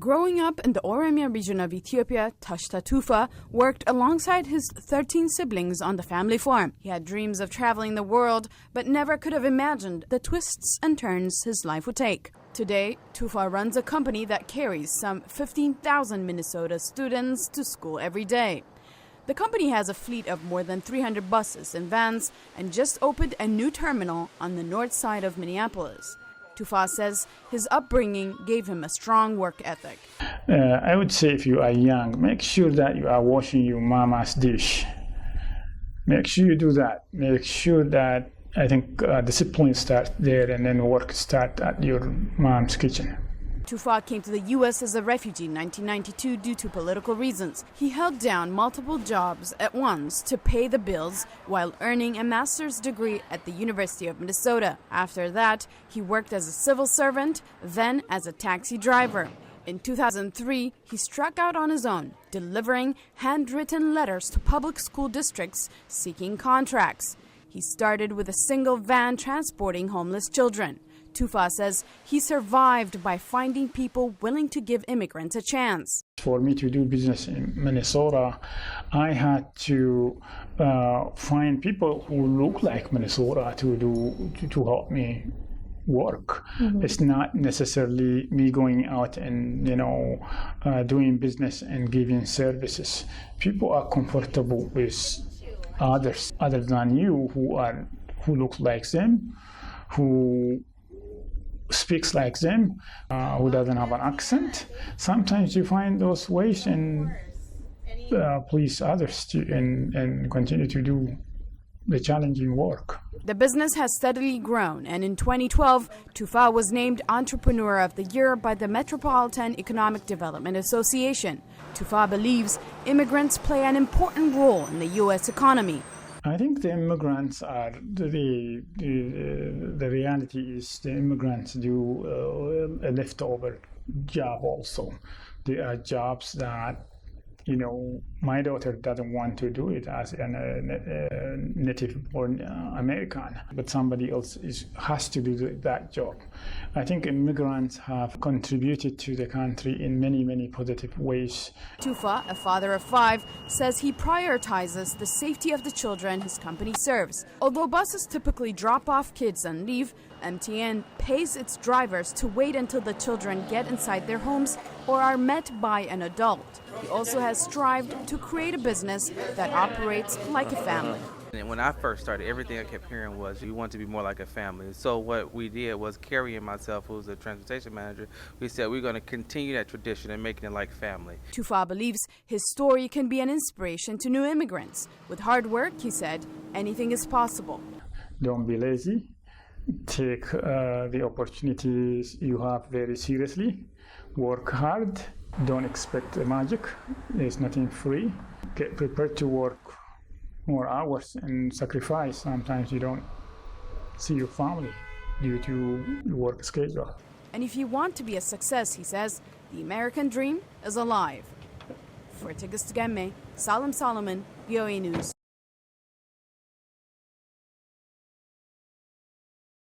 Growing up in the Oromia region of Ethiopia, Tashta Tufa worked alongside his 13 siblings on the family farm. He had dreams of traveling the world, but never could have imagined the twists and turns his life would take. Today, Tufa runs a company that carries some 15,000 Minnesota students to school every day. The company has a fleet of more than 300 buses and vans and just opened a new terminal on the north side of Minneapolis. Tufa says his upbringing gave him a strong work ethic. I would say if you are young, make sure that you are washing your mama's dish. Make sure you do that. Make sure that, I think, discipline starts there and then work starts at your mom's kitchen. Tufa came to the U.S. as a refugee in 1992 due to political reasons. He held down multiple jobs at once to pay the bills while earning a master's degree at the University of Minnesota. After that, he worked as a civil servant, then as a taxi driver. In 2003, he struck out on his own, delivering handwritten letters to public school districts seeking contracts. He started with a single van transporting homeless children. Tufa says he survived by finding people willing to give immigrants a chance. For me to do business in Minnesota, I had to find people who look like Minnesota to help me work. Mm-hmm. It's not necessarily me going out and doing business and giving services. People are comfortable with others other than you who look like them, who speaks like them, who doesn't have an accent. Sometimes you find those ways and please others and continue to do the challenging work. The business has steadily grown, and in 2012, Tufa was named Entrepreneur of the Year by the Metropolitan Economic Development Association. Tufa believes immigrants play an important role in the U.S. economy. I think the immigrants are the reality is the immigrants do a leftover job also. There are jobs that my daughter doesn't want to do it as a native-born American, but somebody else has to do that job. I think immigrants have contributed to the country in many, many positive ways. Tufa, a father of 5, says he prioritizes the safety of the children his company serves. Although buses typically drop off kids and leave, MTN pays its drivers to wait until the children get inside their homes or are met by an adult. He also has strived to create a business that operates like a family. And when I first started, everything I kept hearing was, you want to be more like a family. So what we did was, Carrie and myself, who was a transportation manager, we said we're going to continue that tradition and making it like family. Tufa believes his story can be an inspiration to new immigrants. With hard work, he said, anything is possible. Don't be lazy. Take the opportunities you have very seriously. Work hard. Don't expect magic. There's nothing free. Get prepared to work more hours and sacrifice. Sometimes you don't see your family due to your work schedule. And if you want to be a success, he says, the American dream is alive. For Tigist, Geme, Salim Solomon, VOA News.